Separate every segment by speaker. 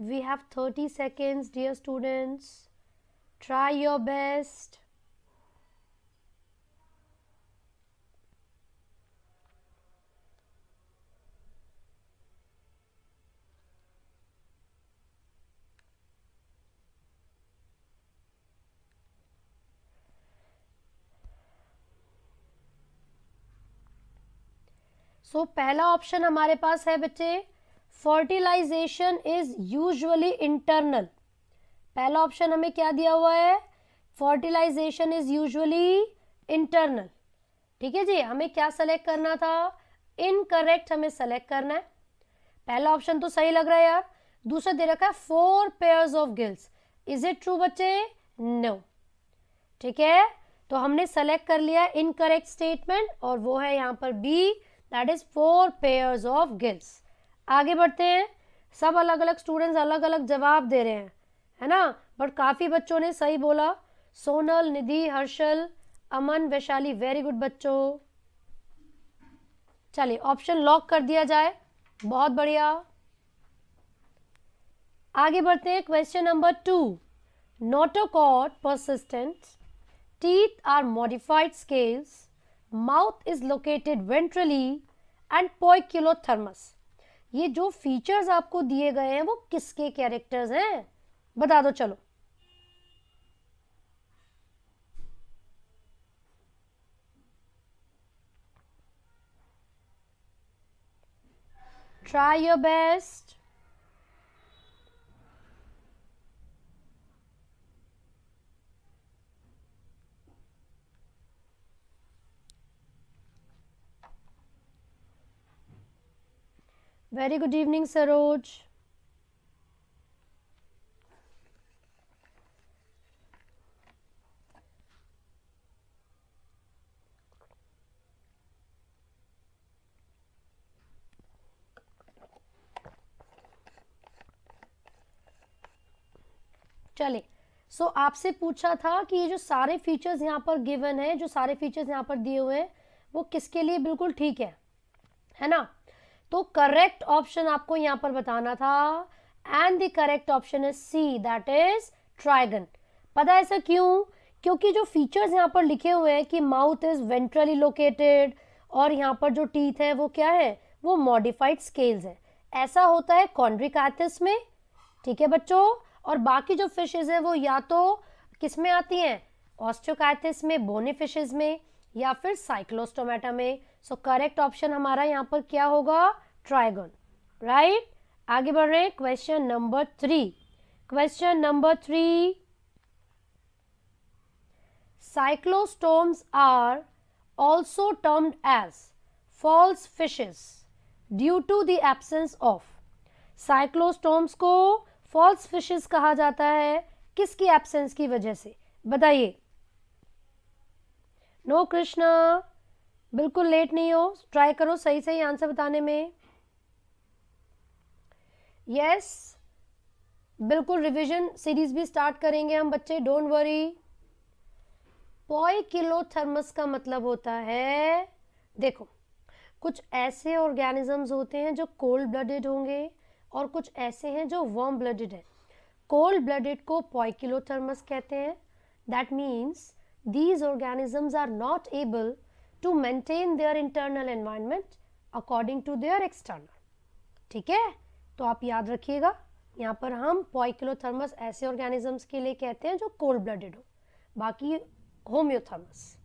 Speaker 1: We have 30 seconds, dear students. Try your best. सो पहला option हमारे पास है बच्चे, फर्टिलाइजेशन इज यूजुअली इंटरनल। पहला ऑप्शन हमें क्या दिया हुआ है, फर्टिलाइजेशन इज यूजुअली इंटरनल। ठीक है जी, हमें क्या सेलेक्ट करना था, इनकरेक्ट हमें सेलेक्ट करना है। पहला ऑप्शन तो सही लग रहा है यार। दूसरा दे रखा है 4 pairs of gills, is it true बच्चे, नो। ठीक है, तो हमने सेलेक्ट कर लिया इनकरेक्ट स्टेटमेंट और वो है यहाँ पर B, that is 4 pairs of gills. आगे बढ़ते हैं, सब अलग अलग स्टूडेंट्स अलग अलग जवाब दे रहे हैं, है ना, बट काफी बच्चों ने सही बोला। सोनल, निधि, हर्षल, अमन, वैशाली, वेरी गुड बच्चों। चलिए ऑप्शन लॉक कर दिया जाए, बहुत बढ़िया। आगे बढ़ते हैं, question number 2। Notochord persistent, teeth are modified scales, mouth is located ventrally and poikilothermus। ये जो फीचर्स आपको दिए गए हैं वो किसके कैरेक्टर्स हैं, बता दो चलो। Try your best. Very good evening, Saroj. चले, सो आपसे पूछा था कि ये जो सारे फीचर्स यहाँ पर गिवन है, जो सारे फीचर्स यहाँ पर दिए हुए हैं वो किसके लिए बिल्कुल ठीक है ना। तो करेक्ट ऑप्शन आपको यहाँ पर बताना था, and the correct option is C, that is trigon. पता है ऐसा क्यों, क्योंकि जो फीचर्स यहाँ पर लिखे हुए हैं कि माउथ इज वेंट्रली लोकेटेड और यहाँ पर जो टीथ है वो क्या है, वो मॉडिफाइड स्केल्स है। ऐसा होता है कॉन्ड्रिकाथिस में, ठीक है बच्चों, और बाकी जो फिशेज है वो या तो किस में आती हैं, ऑस्टियोकाइथिस में, बोनी फिशेज में, या फिर साइक्लोस्टोमेटा में। सो करेक्ट ऑप्शन हमारा यहाँ पर क्या होगा, ट्राइगन, राइट। आगे बढ़ रहे हैं, question number 3। Question number 3, cyclostomes are also termed as false fishes due to the absence of। Cyclostomes को फॉल्स फिशेस कहा जाता है, किसकी एब्सेंस की वजह से, बताइए। नो कृष्णा, बिल्कुल लेट नहीं हो, ट्राई करो सही सही आंसर बताने में। यस, बिल्कुल रिवीजन सीरीज भी स्टार्ट करेंगे हम बच्चे, डोंट वरी। पोइकिलोथर्मस का मतलब होता है, देखो कुछ ऐसे ऑर्गेनिजम्स होते हैं जो कोल्ड ब्लडेड होंगे और कुछ ऐसे हैं जो वार्म ब्लडेड है। कोल्ड ब्लडेड को पोइकिलोथर्मस कहते हैं, that means these organisms are not able to maintain their internal environment according to their external। ठीक है, तो आप याद रखिएगा, यहाँ पर हम पोइकिलोथर्मस ऐसे ऑर्गेनिजम्स के लिए कहते हैं जो कोल्ड ब्लडेड हो, बाकी होम्योथर्मस।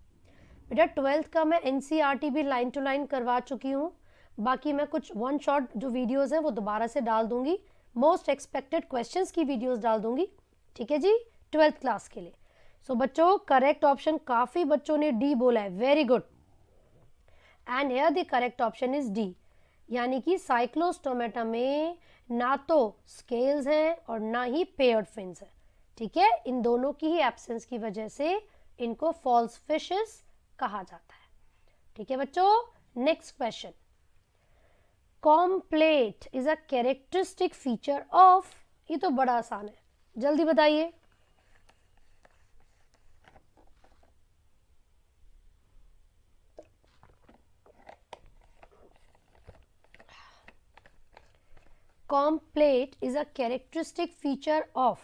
Speaker 1: बेटा 12th का मैं एनसीईआरटी भी लाइन टू लाइन करवा चुकी हूँ, बाकी मैं कुछ वन शॉट जो वीडियोस हैं वो दोबारा से डाल दूंगी, मोस्ट एक्सपेक्टेड क्वेश्चंस की वीडियोस डाल दूंगी, ठीक है जी, 12th क्लास के लिए। सो बच्चों करेक्ट ऑप्शन काफी बच्चों ने डी बोला है, very good, and here the correct option is D, यानी कि साइक्लोस्टोमेटा में ना तो स्केल्स हैं और ना ही पेयर्ड फिन्स है, ठीक है, इन दोनों की ही एब्सेंस की वजह से इनको फॉल्स फिशेस कहा जाता है। ठीक है बच्चों, next question, complete is a characteristic feature of, ये तो बड़ा आसान है, जल्दी बताइए। Complete is a characteristic feature of.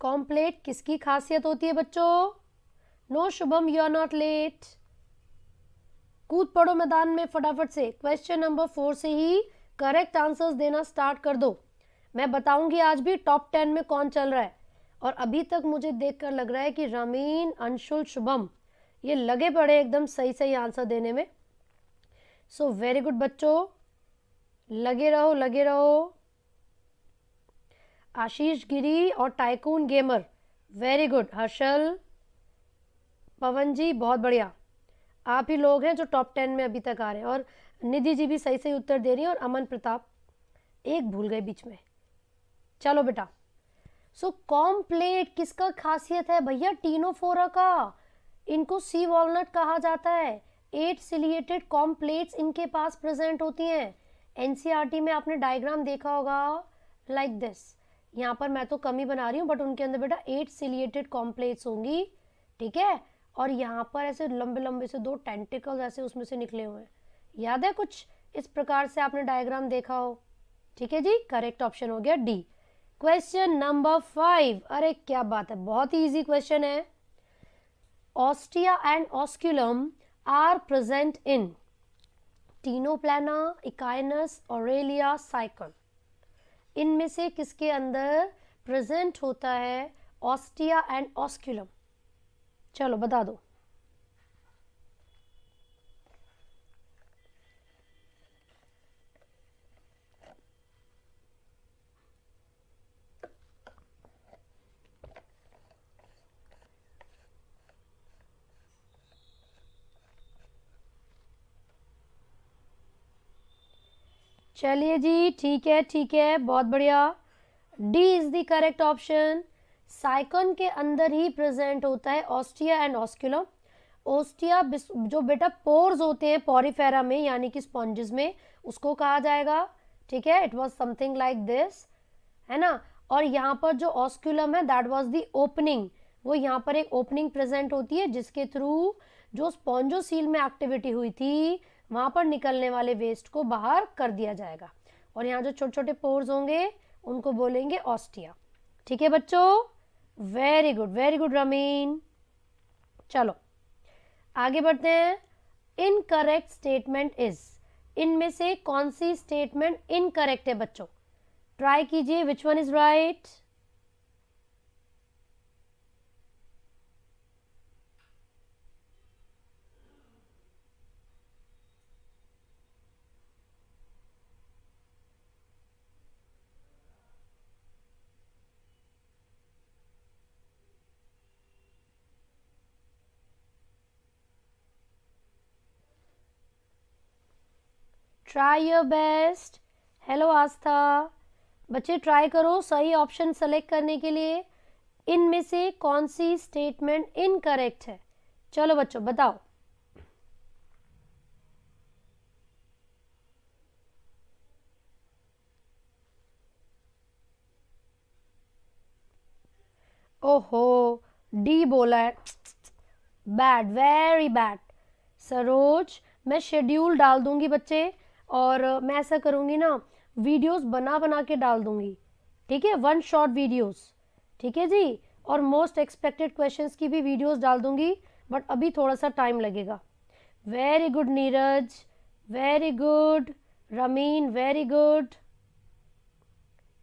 Speaker 1: Complete किसकी खासियत होती है बच्चों? No Shubham, you are not late. कूद पड़ो मैदान में फटाफट से। क्वेश्चन नंबर 4 से ही करेक्ट आंसर्स देना स्टार्ट कर दो। मैं बताऊंगी आज भी टॉप 10 में कौन चल रहा है। और अभी तक मुझे देखकर लग रहा है कि रमीन, अंशुल, शुभम ये लगे पड़े एकदम सही सही आंसर देने में। सो वेरी गुड बच्चों, लगे रहो लगे रहो। आशीष गिरी और tycoon gamer, very good. Harshal, Pawan ji, बहुत बढ़िया। आप ही लोग हैं जो टॉप 10 में अभी तक आ रहे हैं। और निधि जी भी सही सही उत्तर दे रही है। और अमन प्रताप, एक भूल गए बीच में। चलो बेटा, सो कॉम्प्लेट किसका खासियत है भैया? टीनोफोरा का। इनको सी वॉलनट कहा जाता है। 8 सिलिएटेड कॉम्प्लेट्स इनके पास प्रेजेंट होती हैं। एनसीईआरटी में आपने डायग्राम देखा होगा लाइक दिस। यहाँ पर मैं तो कमी बना रही हूँ, बट उनके अंदर बेटा 8 सिलिएटेड कॉम्प्लेट्स होंगी, ठीक है। और यहाँ पर ऐसे लंबे लंबे से 2 टेंटिकल्स ऐसे उसमें से निकले हुए हैं। याद है कुछ इस प्रकार से आपने डायग्राम देखा हो? ठीक है जी, करेक्ट ऑप्शन हो गया डी। क्वेश्चन नंबर 5, अरे क्या बात है, बहुत ही इजी क्वेश्चन है। Ostia and osculum are present in Ctenoplana, Echinus, Aurelia, Sycon. इनमें से किसके अंदर प्रेजेंट होता है ऑस्टिया एंड ऑस्क्यूलम? चलो बता दो। चलिए जी, ठीक है, बहुत बढ़िया। D is the correct option. Sycon के अंदर ही प्रेजेंट होता है ऑस्टिया एंड ऑस्क्यूलम। ओस्टिया जो बेटा पोर्स होते हैं पॉरीफेरा में, यानी कि स्पॉन्जेस में, उसको कहा जाएगा, ठीक है। It was something like this, है ना। और यहाँ पर जो ऑस्क्यूलम है दैट वाज द ओपनिंग। वो यहाँ पर एक ओपनिंग प्रेजेंट होती है जिसके थ्रू जो स्पॉन्जोसील में एक्टिविटी हुई थी वहां पर निकलने वाले वेस्ट को बाहर कर दिया जाएगा। और यहाँ जो छोटे छोटे पोर्स होंगे उनको बोलेंगे ऑस्टिया, ठीक है बच्चों। Very good ramen. चलो आगे बढ़ते हैं। इनकरेक्ट स्टेटमेंट इज, इनमें से कौन सी स्टेटमेंट इनकरेक्ट है बच्चों? ट्राई कीजिए, which one is right? Try your best. Hello Astha, बच्चे ट्राई करो सही ऑप्शन सेलेक्ट करने के लिए। इनमें से कौन सी स्टेटमेंट इनकरेक्ट है? चलो बच्चों बताओ। ओहो, डी बोला है, बैड, वेरी बैड। सरोज, मैं शेड्यूल डाल दूंगी बच्चे, और मैं ऐसा करूंगी ना, वीडियोस बना बना के डाल दूंगी, ठीक है, 1 शॉट वीडियोस, ठीक है जी। और मोस्ट एक्सपेक्टेड क्वेश्चंस की भी वीडियोस डाल दूंगी, बट अभी थोड़ा सा टाइम लगेगा। Very good Neeraj, very good ramen, very good,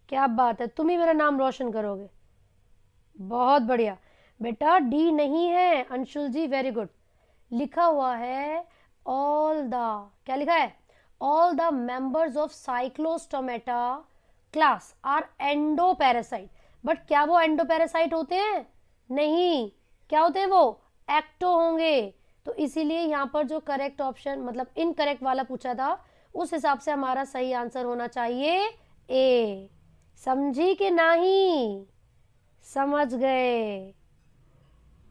Speaker 1: क्या बात है, तुम ही मेरा नाम रोशन करोगे, बहुत बढ़िया। बेटा डी नहीं है अंशुल जी, वेरी गुड। लिखा हुआ है ऑल द, क्या लिखा है? All the members of cyclostomata class are endoparasite. But क्या वो एंडोपैरासाइट होते हैं? नहीं। क्या होते हैं वो? एक्टो होंगे। तो इसीलिए यहाँ पर जो करेक्ट ऑप्शन, मतलब इनकरेक्ट वाला पूछा था, उस हिसाब से हमारा सही आंसर होना चाहिए ए। समझी कि नहीं? समझ गए।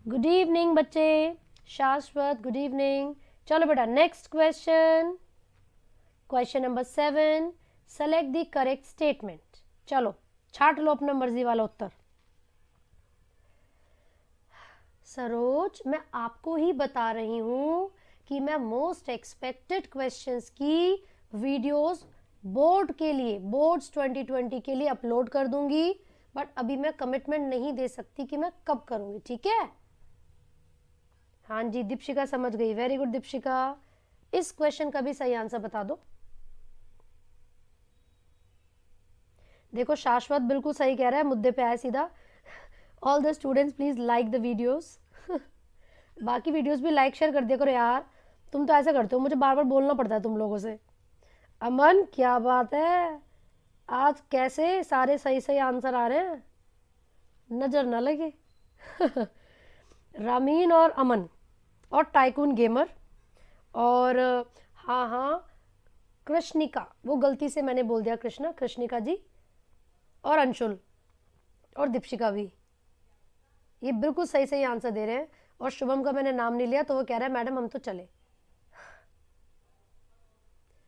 Speaker 1: गुड इवनिंग बच्चे। शाश्वत, गुड इवनिंग। चलो बेटा next question, question number 7, select the correct statement. चलो छाट लो अपना मर्जी वाला उत्तर। सरोज, मैं आपको ही बता रही हूं कि मैं मोस्ट एक्सपेक्टेड क्वेश्चंस की वीडियोस बोर्ड के लिए, बोर्ड्स 2020 के लिए अपलोड कर दूंगी, बट अभी मैं कमिटमेंट नहीं दे सकती कि मैं कब करूंगी, ठीक है। हाँ जी, दीपशिका समझ गई, वेरी गुड दीपशिका। इस क्वेश्चन का भी सही आंसर बता दो। देखो शाश्वत बिल्कुल सही कह रहा है, मुद्दे पे आया सीधा। All the students please like the videos. बाकी वीडियोस भी लाइक शेयर कर दिया करो यार, तुम तो ऐसा करते हो, मुझे बार बार बोलना पड़ता है तुम लोगों से। अमन क्या बात है, आज कैसे सारे सही सही आंसर आ रहे हैं, नजर ना लगे। रामीन और अमन और टाइकून गेमर और हाँ हाँ कृष्णिका, वो गलती से मैंने बोल दिया कृष्णा, कृष्णिका जी और अंशुल और दीपशिका भी, ये बिल्कुल सही सही आंसर दे रहे हैं। और शुभम का मैंने नाम नहीं लिया तो वो कह रहा है मैडम हम तो चले।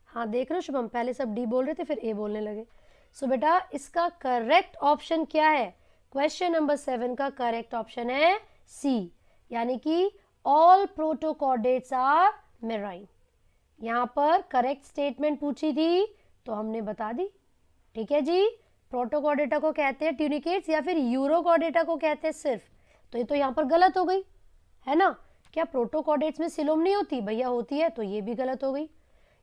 Speaker 1: हाँ देख रहे हो शुभम, पहले सब डी बोल रहे थे फिर ए बोलने लगे। सो बेटा इसका करेक्ट ऑप्शन क्या है, क्वेश्चन नंबर 7 का करेक्ट ऑप्शन है सी, यानी कि ऑल प्रोटोकॉर्डेट्स आर मेराइन। यहाँ पर करेक्ट स्टेटमेंट पूछी थी तो हमने बता दी, ठीक है जी। प्रोटोकॉर्डेटा को कहते हैं ट्यूनिकेट्स या फिर यूरोकॉर्डेटा को कहते हैं सिर्फ, तो ये तो यहाँ पर गलत हो गई है ना। क्या प्रोटोकॉर्डेट्स में सिलोम नहीं होती, भैया होती है, तो ये भी गलत हो गई।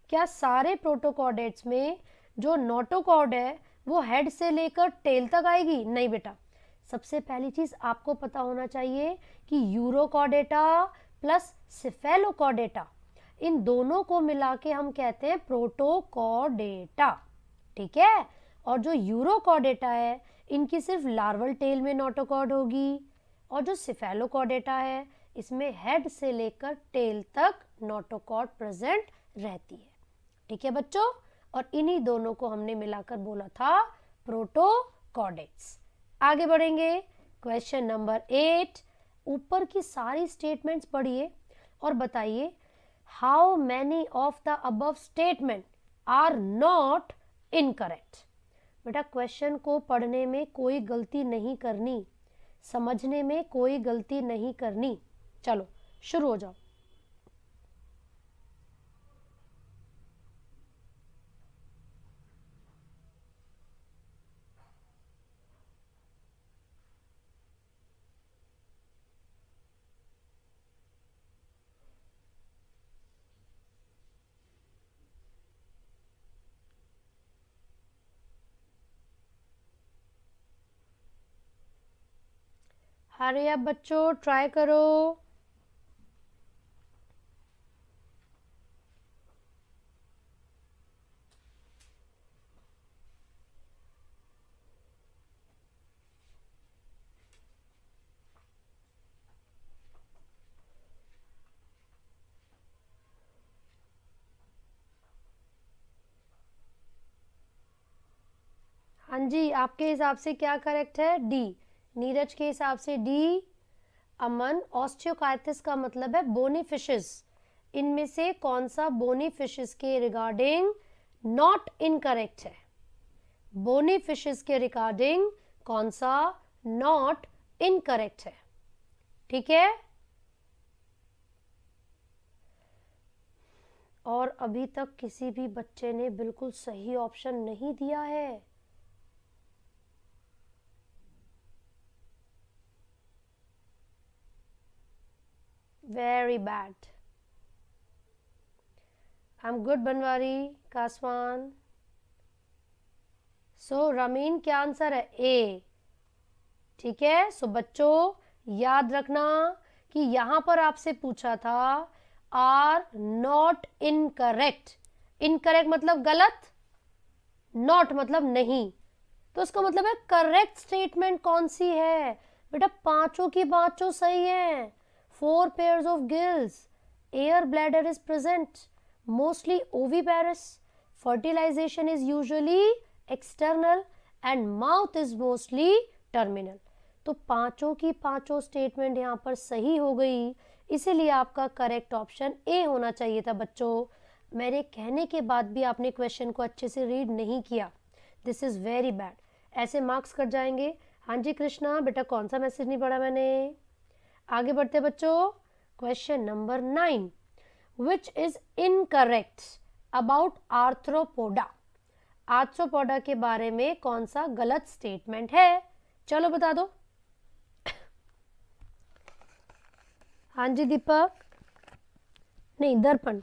Speaker 1: क्या सारे प्रोटोकॉर्डेट्स में जो नोटोकॉर्ड है वो हेड से लेकर टेल तक आएगी, नहीं बेटा। सबसे पहली चीज आपको पता होना चाहिए कि यूरोकॉर्डेटा प्लस सिफेलोकॉर्डेटा, इन दोनों को मिला के हम कहते हैं प्रोटोकॉर्डेटा, ठीक है। और जो यूरोकॉर्डेटा है इनकी सिर्फ लार्वल टेल में नोटोकॉर्ड होगी, और जो सिफेलोकॉर्डेटा है इसमें हेड से लेकर टेल तक नोटोकॉर्ड प्रेजेंट रहती है, ठीक है बच्चों। और इन्हीं दोनों को हमने मिलाकर बोला था प्रोटोकॉर्डेट्स। आगे बढ़ेंगे, क्वेश्चन नंबर 8। ऊपर की सारी स्टेटमेंट्स पढ़िए और बताइए how many of the above statement are not incorrect. बेटा क्वेश्चन को पढ़ने में कोई गलती नहीं करनी, समझने में कोई गलती नहीं करनी। चलो शुरू हो जाओ। अरे अब बच्चों ट्राई करो। हाँ जी, आपके हिसाब से क्या करेक्ट है, डी। नीरज के हिसाब से डी। अमन ऑस्टियोकाइटिस का मतलब है बोनी फिशेस, इनमें से कौन सा बोनी फिशेस के रिगार्डिंग नॉट इनकरेक्ट है, बोनी फिशेस के रिगार्डिंग कौन सा नॉट इनकरेक्ट है, ठीक है। और अभी तक किसी भी बच्चे ने बिल्कुल सही ऑप्शन नहीं दिया है। Very bad. I am good Banwari, Kaswan. So ramen क्या आंसर है, ए, ठीक है। सो बच्चों याद रखना कि यहां पर आपसे पूछा था आर नॉट इनकरेक्ट। इनकरेक्ट मतलब गलत, नॉट मतलब नहीं, तो उसका मतलब है करेक्ट स्टेटमेंट कौन सी है। बेटा पांचों की पांचों सही है। 4 pairs of gills, air bladder is present, mostly oviparous, fertilization is usually external and mouth is mostly terminal। तो पांचों की पांचों स्टेटमेंट यहाँ पर सही हो गई, इसीलिए आपका करेक्ट ऑप्शन ए होना चाहिए था बच्चों। मेरे कहने के बाद भी आपने क्वेश्चन को अच्छे से रीड नहीं किया, दिस इज वेरी बैड, ऐसे मार्क्स कट जाएंगे। हाँ जी कृष्णा बेटा कौन सा मैसेज नहीं पढ़ा मैंने। आगे बढ़ते बच्चों, question number 9, which is incorrect about arthropoda. Arthropoda के बारे में कौन सा गलत स्टेटमेंट है? चलो बता दो। हाँ जी दीपक, नहीं दर्पण।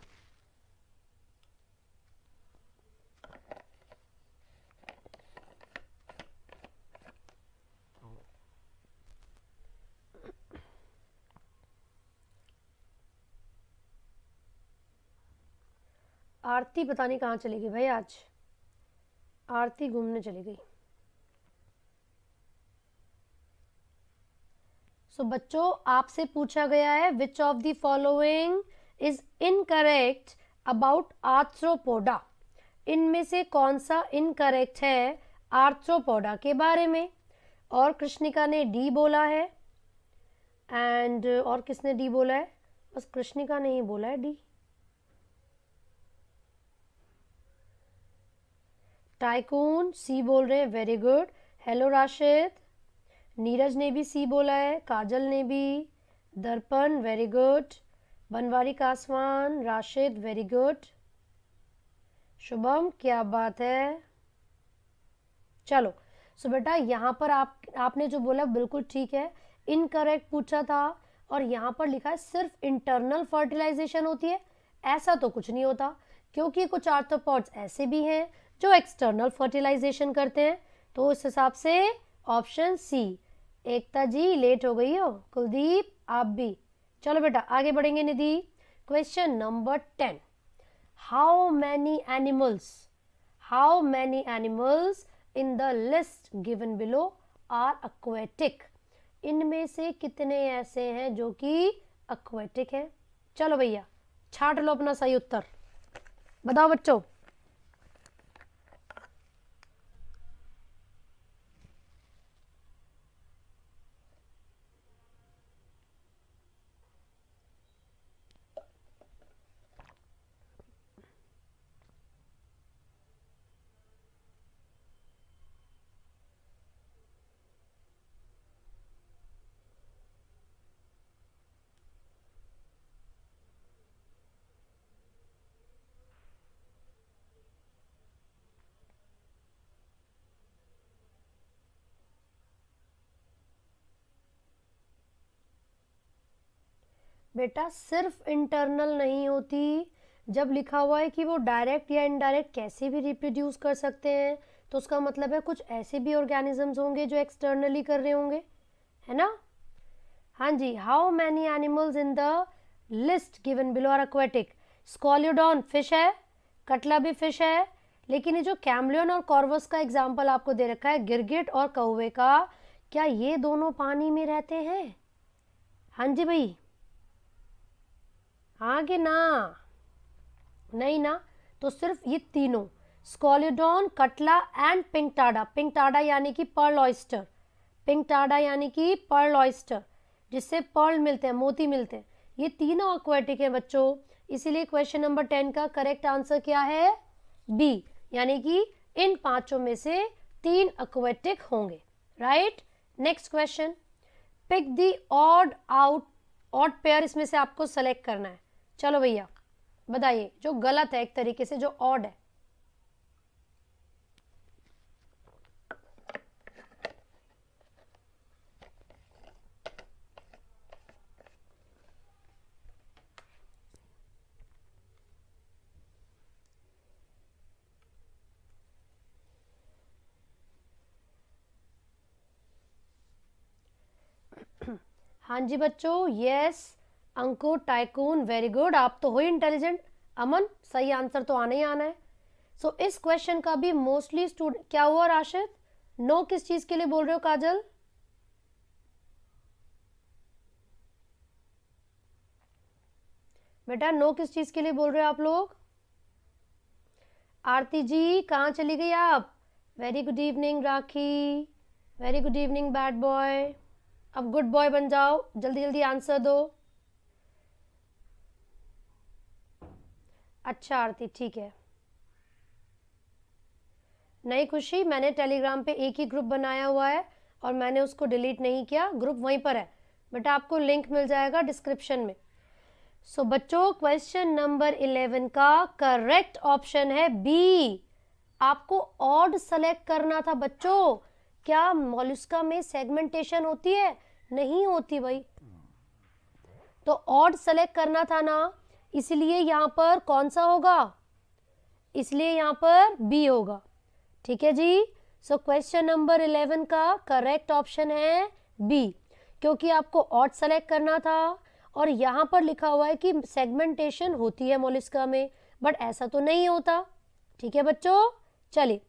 Speaker 1: आरती पता नहीं कहाँ चली गई भाई, आज आरती घूमने चली गई। सो बच्चों, आपसे पूछा गया है which of the following is incorrect about arthropoda. इनमें से कौन सा इनकरेक्ट है आर्थ्रोपोडा के बारे में? और कृष्णिका ने डी बोला है, एंड और किसने डी बोला है? बस कृष्णिका ने ही बोला है डी। टाइकून सी बोल रहे हैं, very good. Hello Rashid. Neeraj ने भी सी बोला है, काजल ने भी, दर्पण very good, Banwari Kaswan, Rashid very good, Shubham क्या बात है। चलो सो बेटा यहाँ पर आपने जो बोला बिल्कुल ठीक है, इनकरेक्ट पूछा था और यहाँ पर लिखा है सिर्फ इंटरनल फर्टिलाइजेशन होती है। ऐसा तो कुछ नहीं होता, क्योंकि कुछ आर्थ्रोपॉड्स ऐसे भी हैं जो एक्सटर्नल फर्टिलाइजेशन करते हैं। तो इस हिसाब से ऑप्शन सी। एकता जी लेट हो गई हो, कुलदीप आप भी। चलो बेटा आगे बढ़ेंगे Nidhi. Question number 10, how many animals in the list given below are aquatic। इनमें से कितने ऐसे हैं जो कि aquatic हैं? चलो भैया छाट लो अपना सही उत्तर, बताओ बच्चों। बेटा सिर्फ इंटरनल नहीं होती, जब लिखा हुआ है कि वो डायरेक्ट या इनडायरेक्ट कैसे भी रिप्रोड्यूस कर सकते हैं, तो उसका मतलब है कुछ ऐसे भी ऑर्गेनिजम्स होंगे जो एक्सटर्नली कर रहे होंगे, है ना। हाँ जी, how many animals in the list given below are aquatic। Scoliodon fish है, कटला भी फिश है, लेकिन ये जो कैमलियन और कॉर्वस का एग्जाम्पल आपको दे रखा है, गिरगिट और कौवे का, क्या ये दोनों पानी में रहते हैं? हाँ जी भाई, हाँ कि ना? नहीं ना, तो सिर्फ ये तीनों Scoliodon, catla and Pinctada. Pinctada यानी कि पर्ल ऑयस्टर, पिंकटाडा यानी कि पर्ल ऑयस्टर, जिससे पर्ल मिलते हैं, मोती मिलते हैं, ये तीनों aquatic हैं बच्चों। इसीलिए क्वेश्चन नंबर 10 का करेक्ट आंसर क्या है? बी, यानी कि इन पांचों में से 3 aquatic होंगे, right. Next question, pick the odd pair, इसमें से आपको सेलेक्ट करना है। चलो भैया बताइए जो गलत है, एक तरीके से जो ऑड है। हाँ जी बच्चों, यस अंकुर, टाइकून वेरी गुड, आप तो हो इंटेलिजेंट। अमन सही आंसर तो आना ही आना है। सो इस क्वेश्चन का भी मोस्टली स्टूडेंट, क्या हुआ राशिद? नो किस चीज के लिए बोल रहे हो काजल? बेटा नो किस चीज के लिए बोल रहे हो आप लोग? आरती जी कहाँ चली गई आप? Very good evening Rakhi, very good evening bad boy. अब गुड बॉय बन जाओ, जल्दी जल्दी आंसर दो। अच्छा आरती ठीक है। नहीं खुशी, मैंने टेलीग्राम पे एक ही ग्रुप बनाया हुआ है और मैंने उसको डिलीट नहीं किया, ग्रुप वहीं पर है बेटा, आपको लिंक मिल जाएगा डिस्क्रिप्शन में। सो बच्चों क्वेश्चन नंबर 11 का करेक्ट ऑप्शन है बी, आपको ऑड सेलेक्ट करना था बच्चों। क्या मॉलस्का में सेगमेंटेशन होती है? नहीं होती भाई। तो ऑड सेलेक्ट करना था ना, इसलिए यहां पर कौन सा होगा? इसलिए यहां पर बी होगा। ठीक है जी। सो क्वेश्चन नंबर 11 का करेक्ट ऑप्शन है बी, क्योंकि आपको ऑड सेलेक्ट करना था और यहां पर लिखा हुआ है कि सेगमेंटेशन होती है मोलिस्का में, बट ऐसा तो नहीं होता। ठीक है बच्चों, चलिए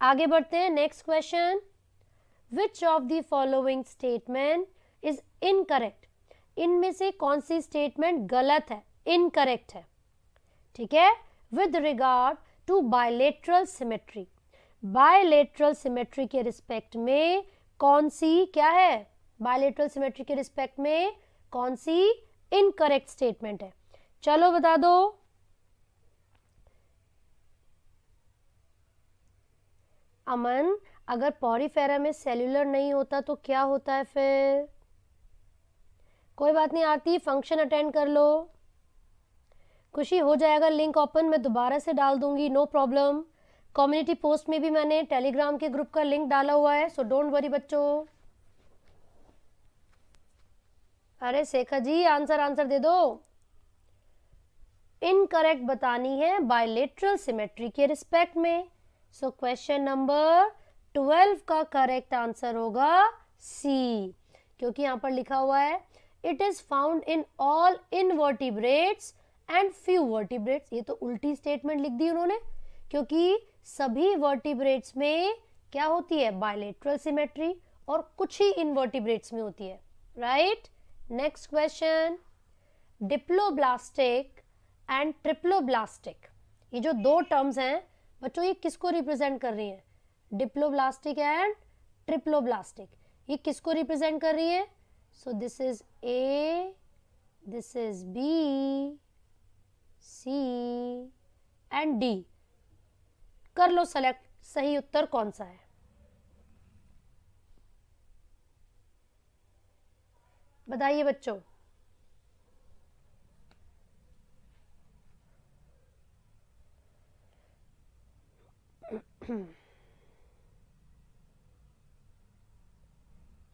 Speaker 1: आगे बढ़ते हैं। Next question, which of the following statement is incorrect? इनमें से कौन सी स्टेटमेंट गलत है, इनकरेक्ट है? ठीक है, with regard to bilateral symmetry, bilateral symmetry के रिस्पेक्ट में कौन सी क्या है? बायलेटरल सिमेट्री के रिस्पेक्ट में कौन सी इनकरेक्ट स्टेटमेंट है? चलो बता दो। अमन, अगर पॉरीफेरा में सेल्यूलर नहीं होता तो क्या होता है फिर? कोई बात नहीं आरती, फंक्शन अटेंड कर लो। खुशी हो जाएगा लिंक ओपन, मैं दोबारा से डाल दूंगी, नो प्रॉब्लम। कम्युनिटी पोस्ट में भी मैंने टेलीग्राम के ग्रुप का लिंक डाला हुआ है, सो डोंट वरी बच्चों। अरे शेखा जी आंसर दे दो। इनकरेक्ट बतानी है बायलेटरल सिमेट्री के रिस्पेक्ट में। सो क्वेश्चन नंबर 12 का करेक्ट आंसर होगा सी, क्योंकि यहां पर लिखा हुआ है it is found in all invertebrates and few vertebrates. ये तो उल्टी स्टेटमेंट लिख दी उन्होंने, क्योंकि सभी वर्टिब्रेट्स में क्या होती है? बायलेटरल सिमेट्री, और कुछ ही इनवर्टिब्रेट्स में होती है, right. Next question, diploblastic and triploblastic, ये जो दो टर्म्स हैं बच्चों, ये किसको रिप्रेजेंट कर रही हैं? डिप्लोब्लास्टिक एंड ट्रिप्लोब्लास्टिक, ये किसको रिप्रेजेंट कर रही है? So this is A, this is B, C and D. कर लो सेलेक्ट, सही उत्तर कौन सा है? बताइए बच्चों।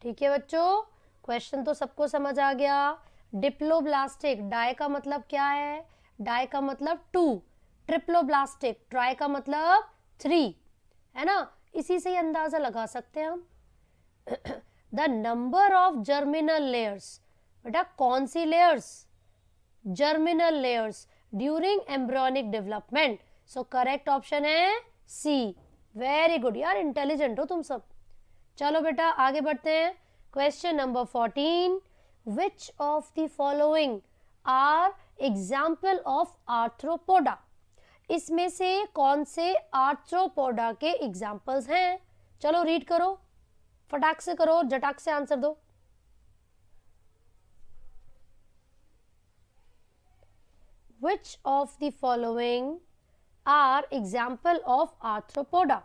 Speaker 1: ठीक है बच्चों, क्वेश्चन तो सबको समझ आ गया। डिप्लोब्लास्टिक, डाई का मतलब क्या है? डाई का मतलब 2, ट्रिप्लोब्लास्टिक ट्राई का मतलब 3, है ना। इसी से ही अंदाजा लगा सकते हैं हम। The number of germinal layers, बेटा कौन सी layers? Germinal layers during embryonic development. So correct option है सी। वेरी गुड यार, इंटेलिजेंट हो तुम सब। चलो बेटा आगे बढ़ते हैं। Question number 14, which of the following are example of Arthropoda? इसमें से कौन से आर्थ्रोपोडा के एग्जाम्पल्स हैं? चलो रीड करो, फटाक से करो, जटाक से आंसर दो। Which of the following are example of Arthropoda?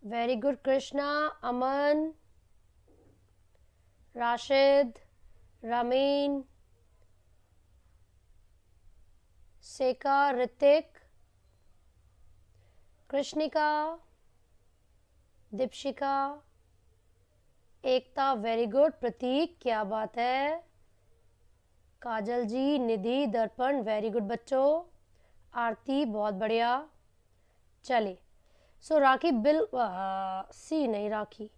Speaker 1: Very good Krishna, Aman, Rashid, Ramin, Shekha, Hrithik, Krishnika, Deepshika, Ekta, very good. Prateek, क्या बात है। काजल जी, निधि, दर्पण, वेरी गुड बच्चों। आरती, बहुत बढ़िया। चलिए, सो राखी बिल सी नहीं, Rakhi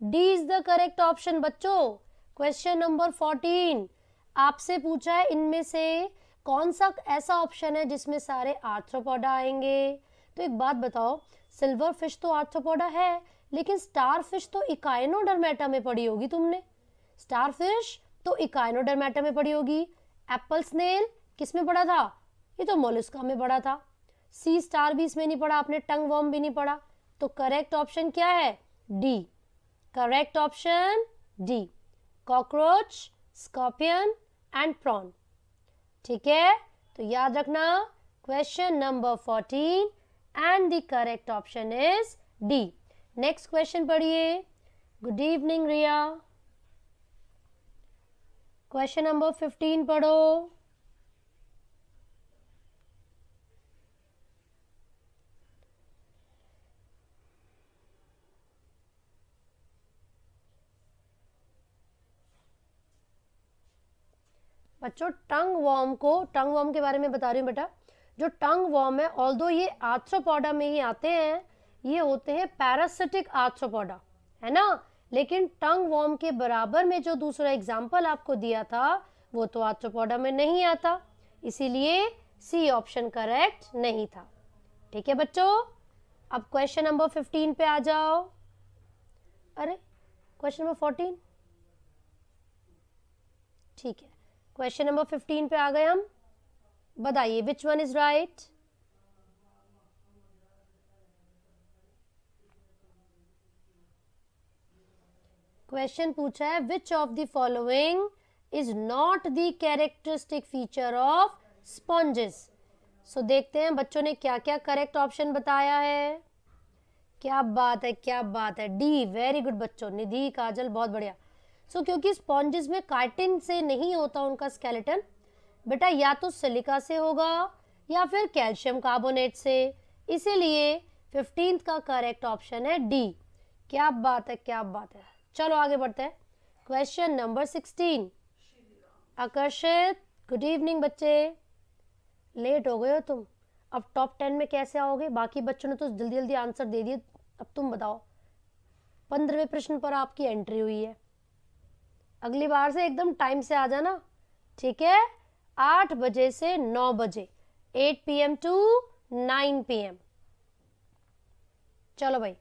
Speaker 1: D is the correct option बच्चों। क्वेश्चन नंबर 14 आपसे पूछा है इनमें से कौन सा ऐसा ऑप्शन है जिसमें सारे आर्थ्रोपोडा आएंगे। तो एक बात बताओ, सिल्वर फिश तो आर्थ्रोपोडा है, लेकिन स्टार फिश तो इकाइनोडर्मेटा में पड़ी होगी तुमने। स्टार फिश तो इकाइनोडर्मेटा में पड़ी होगी। एप्पल स्नेल किस में पड़ा था? ये तो मोलस्का में पड़ा था। सी स्टार भी इसमें नहीं पड़ा, आपने टंग वर्म भी नहीं पड़ा। तो करेक्ट ऑप्शन क्या है? D. Correct option D, cockroach, scorpion and prawn. ठीक है, तो याद रखना question number 14 and the correct option is D. Next question पढ़िए। Good evening Riya. Question number 15 पढ़ो। बच्चों टंग वॉर्म के बारे में बता रही हूँ बेटा। जो टंग वॉर्म है, ऑल्दो ये आर्थ्रोपोडा में ही आते हैं, ये होते हैं पैरासिटिक आर्थ्रोपोडा, है ना। लेकिन टंग वॉर्म के बराबर में जो दूसरा एग्जाम्पल आपको दिया था वो तो आर्थ्रोपोडा में नहीं आता, इसीलिए सी ऑप्शन करेक्ट नहीं था। ठीक है बच्चों, अब क्वेश्चन नंबर 15 पे आ जाओ। अरे क्वेश्चन नंबर 14, ठीक है। क्वेश्चन नंबर 15 पे आ गए हम। बताइए which one is right. Question पूछा है which of the following is not the characteristic feature of sponges. So देखते हैं बच्चों ने क्या क्या करेक्ट ऑप्शन बताया है। क्या बात है, क्या बात है, डी। वेरी गुड बच्चों, निधि, काजल, बहुत बढ़िया। सो क्योंकि स्पॉन्जेस में काइटिन से नहीं होता उनका स्केलेटन बेटा, या तो सिलिका से होगा या फिर कैल्शियम कार्बोनेट से, इसीलिए 15th का करेक्ट ऑप्शन है डी। क्या बात है, क्या बात है। चलो आगे बढ़ते हैं। Question number 16। आकर्षित, गुड इवनिंग बच्चे। लेट हो गए हो तुम, अब टॉप 10 में कैसे आओगे? बाकी बच्चों ने तो जल्दी जल्दी आंसर दे दिए, अब तुम बताओ। 15वें प्रश्न पर आपकी एंट्री हुई है। अगली बार से एकदम टाइम से आ जाना, ठीक है। 8 बजे से 9 बजे, 8 PM टू 9 PM। चलो भाई,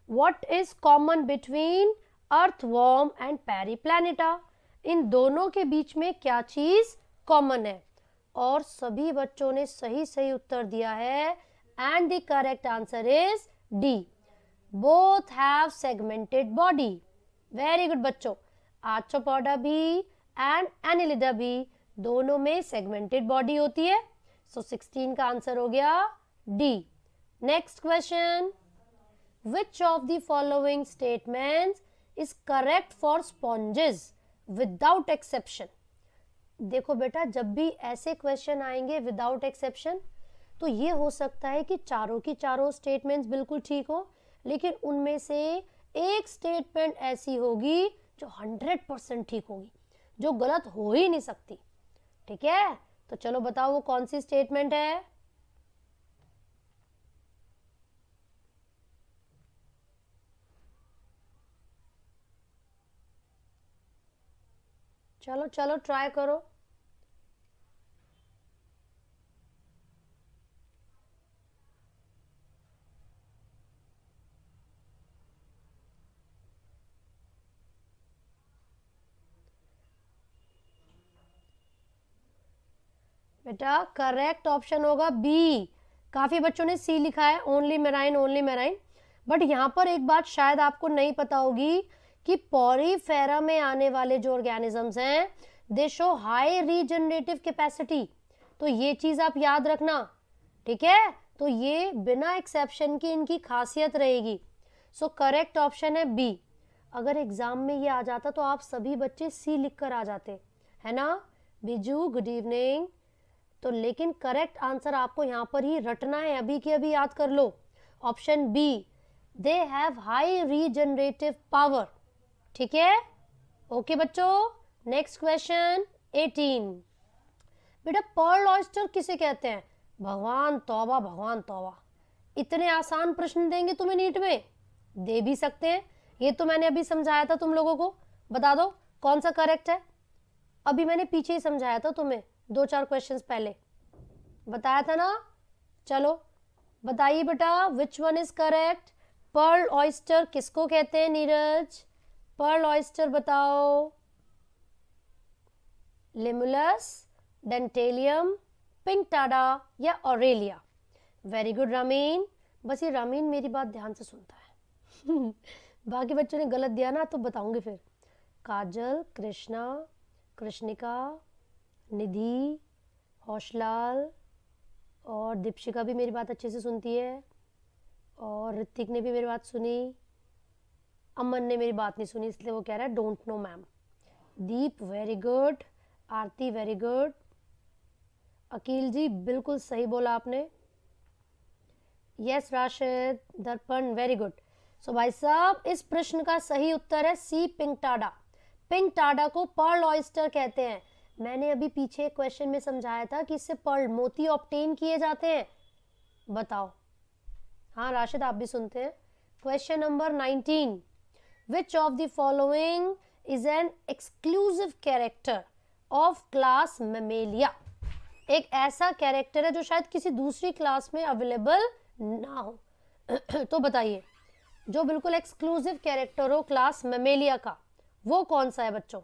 Speaker 1: what is common between earthworm and Periplaneta? इन दोनों के बीच में क्या चीज कॉमन है? और सभी बच्चों ने सही सही उत्तर दिया है and the correct answer is D. Both have segmented body. Very good बच्चों, आर्थ्रोपोडा भी एंड एनिलिडा भी दोनों में सेगमेंटेड बॉडी होती है। सो 16 का आंसर हो गया D. Next question, which of the following statements is correct for sponges without exception? देखो बेटा, जब भी ऐसे क्वेश्चन आएंगे विदाउट एक्सेप्शन तो ये हो सकता है कि चारों की चारों स्टेटमेंट्स बिल्कुल ठीक हो, लेकिन उनमें से एक स्टेटमेंट ऐसी होगी जो 100% ठीक होगी, जो गलत हो ही नहीं सकती। ठीक है, तो चलो बताओ वो कौन सी स्टेटमेंट है। चलो चलो ट्राई करो। बेटा करेक्ट ऑप्शन होगा बी। काफी बच्चों ने सी लिखा है, only marine, only marine. But यहाँ पर एक बात शायद आपको नहीं पता होगी कि पॉरीफेरा में आने वाले जो ऑर्गेनिजम्स हैं दे शो हाई रीजनरेटिव कैपेसिटी। तो ये चीज आप याद रखना, ठीक है। तो ये बिना एक्सेप्शन की इनकी खासियत रहेगी। सो करेक्ट ऑप्शन है बी। अगर एग्जाम में ये आ जाता तो आप सभी बच्चे सी लिख कर आ जाते, है ना। Biju good evening. तो लेकिन करेक्ट आंसर आपको यहाँ पर ही रटना है, अभी की अभी याद कर लो। Option B, they have high regenerative power. ठीक है, ओके बच्चों। Next question 18। बेटा पर्ल ऑयस्टर किसे कहते हैं? भगवान तौबा, भगवान तौबा, इतने आसान प्रश्न देंगे तुम्हें नीट में? दे भी सकते हैं, ये तो मैंने अभी समझाया था तुम लोगों को। बता दो कौन सा करेक्ट है। अभी मैंने पीछे ही समझाया था तुम्हें, 2-4 क्वेश्चंस पहले बताया था ना। चलो बताइए बेटा, which one is correct? Pearl oyster किसको कहते हैं नीरज? पर्ल ऑयस्टर बताओ। लिमुलस, डेंटेलियम, पिंकटाडा या ऑरेलिया? Very good Ramin. बस ये रामीन मेरी बात ध्यान से सुनता है बाकी बच्चों ने गलत दिया ना तो बताऊंगी फिर। काजल, कृष्णा, कृष्णिका, निधि, हौशलाल और दीपशिका भी मेरी बात अच्छे से सुनती है, और ऋतिक ने भी मेरी बात सुनी, अमन ने मेरी बात नहीं सुनी इसलिए वो कह रहा है don't know ma'am. Deep very good, Aarti very good, Akeel ji बिल्कुल सही बोला आपने। यस राशिद, दर्पण वेरी गुड। सो भाई साहब इस प्रश्न का सही उत्तर है सी, पिंक टाडा। पिंक टाडा को पर्ल ऑयस्टर कहते हैं। मैंने अभी पीछे क्वेश्चन में समझाया था कि इससे पर्ल मोती ऑब्टेन किए जाते हैं। बताओ। हाँ राशिद आप भी सुनते हैं। Question number 19, which of the following is an exclusive character of class Mammalia. एक ऐसा कैरेक्टर है जो शायद किसी दूसरी क्लास में अवेलेबल ना हो। तो बताइए, जो बिल्कुल एक्सक्लूसिव कैरेक्टर हो क्लास मेमेलिया का, वो कौन सा है बच्चों?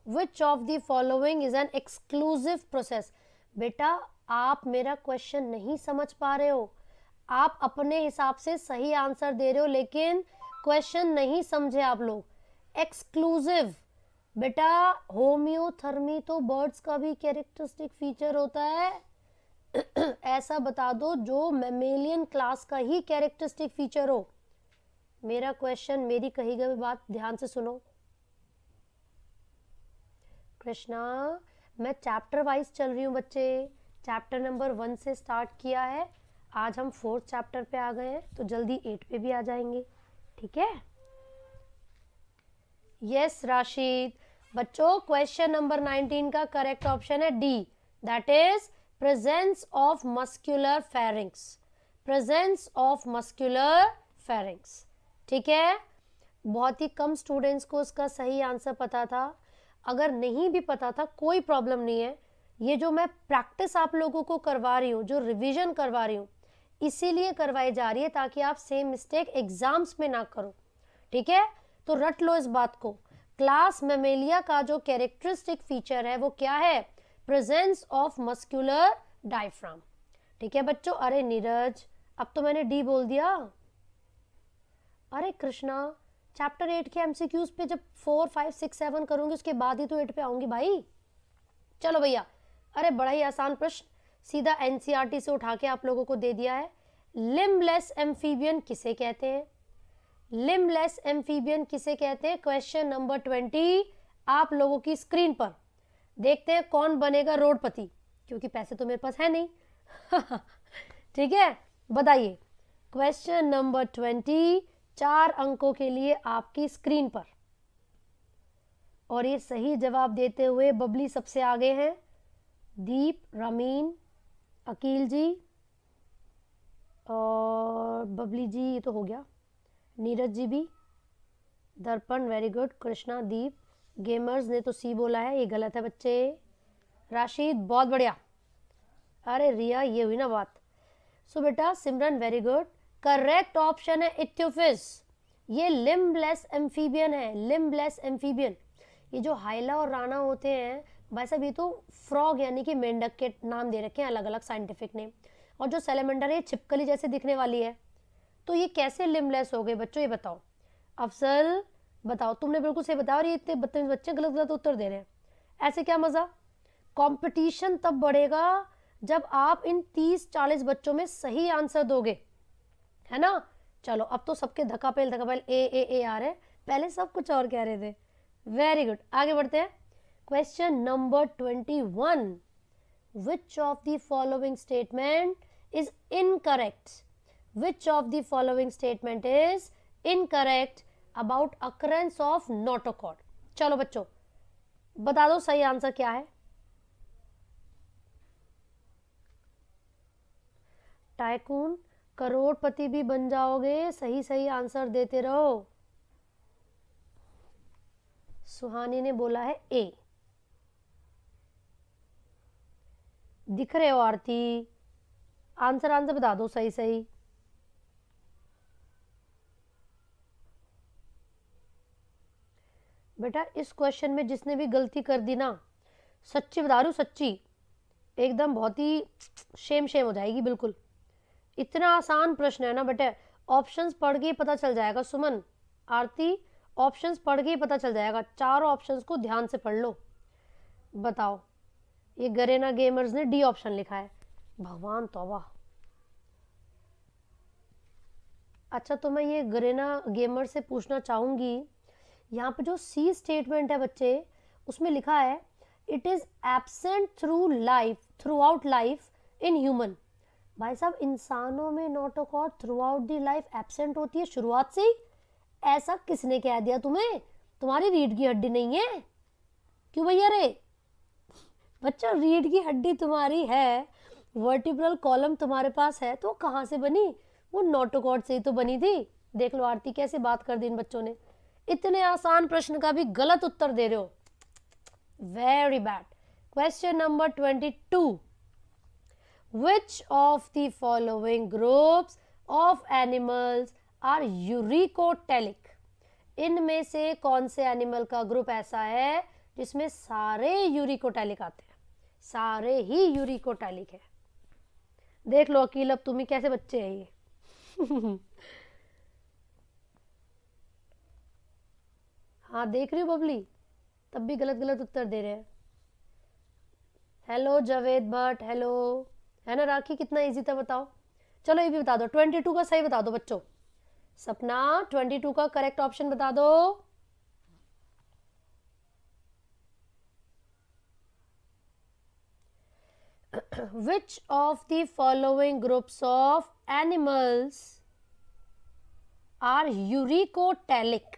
Speaker 1: Which of the following is an exclusive process? बेटा आप मेरा क्वेश्चन नहीं समझ पा रहे हो, आप अपने हिसाब से सही आंसर दे रहे हो लेकिन क्वेश्चन नहीं समझे आप लोग। एक्सक्लूसिव बेटा, होम्योथर्मी तो बर्ड्स का भी कैरेक्टरिस्टिक फीचर होता है। ऐसा बता दो जो मैमेलियन क्लास का ही कैरेक्टरिस्टिक फीचर हो। मेरा क्वेश्चन, मेरी कही गई बात ध्यान से सुनो। कृष्णा, मैं चैप्टर वाइज चल रही हूँ बच्चे। चैप्टर नंबर 1 से स्टार्ट किया है, आज हम 4th चैप्टर पे आ गए हैं तो जल्दी 8 पे भी आ जाएंगे, ठीक है? यस राशिद। बच्चों क्वेश्चन नंबर 19 का करेक्ट ऑप्शन है D, that is presence of muscular pharynx. Presence of muscular pharynx, ठीक है? बहुत ही कम स्टूडेंट्स को इसका सही आंसर पता था। अगर नहीं भी पता था कोई प्रॉब्लम नहीं है, ये जो मैं प्रैक्टिस आप लोगों को करवा रही हूँ, जो रिवीजन करवा रही हूँ, इसीलिए करवाई जा रही है ताकि आप सेम मिस्टेक एग्जाम्स में ना करो, ठीक है? तो रट लो इस बात को। क्लास मेमेलिया का जो कैरेक्टरिस्टिक फीचर है वो क्या है? प्रेजेंस ऑफ मस्कुलर डायफ्राम, ठीक है बच्चों? अरे नीरज, अब तो मैंने डी बोल दिया। अरे कृष्णा, चैप्टर 8 के एमसीक्यूज पे जब 4, 5, 6, 7 करूंगी उसके बाद ही तो 8 पे आऊंगी भाई। चलो भैया, अरे बड़ा ही आसान प्रश्न, सीधा एनसीईआरटी से उठा के आप लोगों को दे दिया है। लिम्बलेस एम्फीबियन किसे कहते हैं? लिम्बलेस एम्फीबियन किसे कहते हैं? क्वेश्चन नंबर 20 आप लोगों की स्क्रीन पर। देखते हैं कौन बनेगा रोडपति, क्योंकि पैसे तो मेरे पास है नहीं। ठीक है, बताइए। क्वेश्चन नंबर 20 4 अंकों के लिए आपकी स्क्रीन पर, और ये सही जवाब देते हुए बबली सबसे आगे हैं। दीप, रामीन, अकील जी और बबली जी, ये तो हो गया। नीरज जी भी, दर्पण वेरी गुड, कृष्णा, दीप। गेमर्स ने तो सी बोला है, ये गलत है बच्चे। राशिद बहुत बढ़िया। अरे रिया, ये हुई ना बात। सो बेटा सिमरन वेरी गुड। करेक्ट ऑप्शन है इत्योफिस। ये लिम्बलेस एम्फीबियन है, लिम्बलेस एम्फीबियन। ये जो हाइला और राणा होते हैं, वैसे भी तो फ्रॉग यानी कि मेंढक के नाम दे रखे हैं, अलग अलग साइंटिफिक नेम। और जो सैलेमेंडर है, छिपकली जैसे दिखने वाली है, तो ये कैसे लिम्बलेस हो गए बच्चों, ये बताओ। अफसल बताओ, तुमने बिल्कुल सही बताया और ये इतने बदतमीज बच्चे गलत गलत उत्तर दे रहे हैं, ऐसे क्या मजा। कंपटीशन तब बढ़ेगा जब आप इन 30-40 बच्चों में सही आंसर दोगे, है ना? चलो अब तो सबके धक्कापेल ए आ रहे हैं, पहले सब कुछ और कह रहे थे। वेरी गुड, आगे बढ़ते हैं। Question number 21, which of the following statement is incorrect? Which of the following statement is incorrect about occurrence of notochord? चलो बच्चों बता दो सही आंसर क्या है। टाइकून, करोड़पति भी बन जाओगे, सही सही आंसर देते रहो। सुहानी ने बोला है ए। दिख रहे हो आरती? आंसर बता दो सही सही। बेटा इस क्वेश्चन में जिसने भी गलती कर दी ना, सच्ची बता रही हूँ, सच्ची एकदम बहुत ही शेम हो जाएगी बिल्कुल। इतना आसान प्रश्न है ना बेटे, ऑप्शंस पढ़ के ही पता चल जाएगा। सुमन, आरती, ऑप्शंस पढ़ के ही पता चल जाएगा, चारों ऑप्शंस को ध्यान से पढ़ लो। बताओ, ये गरेना गेमर्स ने डी ऑप्शन लिखा है, भगवान तौबा। अच्छा, तो मैं ये गरेना गेमर से पूछना चाहूँगी, यहाँ पे जो सी स्टेटमेंट है बच्चे, उसमें लिखा है it is absent through out life in human. भाई साहब, इंसानों में notochord through out the life absent होती है शुरुआत से ही? ऐसा किसने कह दिया तुम्हें? तुम्हारी रीढ़ की हड्डी नहीं है? क्यों भैया रे? बच्चा, रीढ़ की हड्डी तुम्हारी है, वर्टिब्रल कॉलम तुम्हारे पास है, तो कहाँ से बनी? वो नोटोकॉर्ड से ही तो बनी थी। देख लो आरती, कैसे बात कर दी इन बच्चों ने। इतने आसान प्रश्न का भी गलत उत्तर दे रहे हो, very bad. Question number 22, which of the following groups of animals are uricotelic? इनमें से कौन से एनिमल का ग्रुप ऐसा है जिसमें सारे यूरिकोटेलिक आते हैं? सारे ही यूरिकोटेलिक है। देख लो अकील, अब तुम ही कैसे बच्चे हैं ये। हाँ, देख रही हो बबली, तब भी गलत गलत उत्तर दे रहे हैं। Hello Javed Bhatt, hello. है ना राखी, कितना इजी था बताओ। चलो ये भी बता दो, 22 का सही बता दो बच्चों। सपना, 22 का करेक्ट ऑप्शन बता दो। Which of the following groups of animals are uricotelic?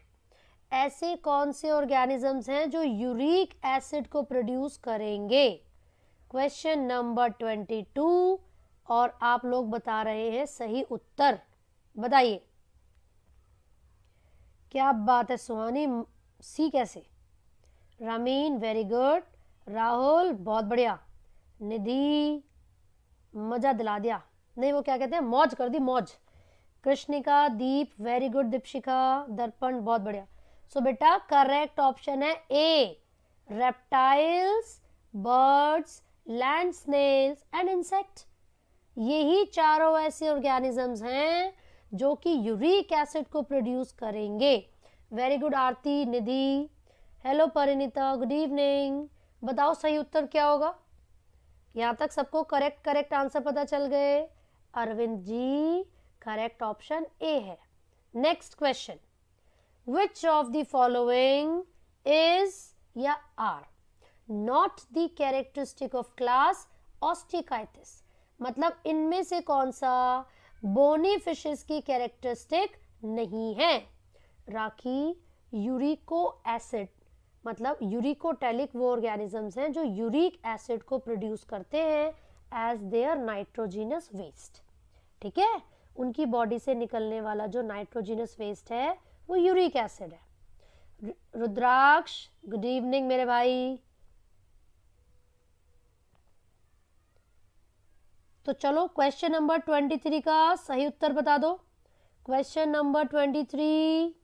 Speaker 1: ऐसे कौन से ऑर्गेनिजम्स हैं जो यूरिक एसिड को प्रोड्यूस करेंगे? क्वेश्चन नंबर 22, और आप लोग बता रहे हैं सही उत्तर। बताइए। क्या बात है सुहानी, सी कैसे? Ramin, very good. राहुल, बहुत बढ़िया। निधि, मजा दिला दिया। नहीं, वो क्या कहते हैं, मौज कर दी, मौज। कृष्णिका, दीप, वेरी गुड। दीपशिखा, दर्पण, बहुत बढ़िया। सो बेटा करेक्ट ऑप्शन है A, reptiles, birds, land snails and insect. यही चारों ऐसे ऑर्गेनिजम्स हैं जो कि यूरिक एसिड को प्रोड्यूस करेंगे। Very good Aarti, Nidhi, hello Parineeta, good evening. बताओ सही उत्तर क्या होगा? यहाँ तक सबको करेक्ट आंसर पता चल गए? Arvind ji, correct option A है। Next question, which of the following is या are not the characteristic of class Osteichthyes? मतलब इनमें से कौन सा बोनी फिशेस की कैरेक्टरिस्टिक नहीं है? राखी, यूरिको एसिड, मतलब यूरिकोटेलिक वो ऑर्गेनिजम्स हैं जो यूरिक एसिड को प्रोड्यूस करते हैं एज देयर नाइट्रोजिनस वेस्ट। ठीक है, उनकी बॉडी से निकलने वाला जो नाइट्रोजिनस वेस्ट है वो यूरिक एसिड है। रुद्राक्ष, गुड इवनिंग मेरे भाई। तो चलो क्वेश्चन नंबर 23 का सही उत्तर बता दो। क्वेश्चन नंबर 23,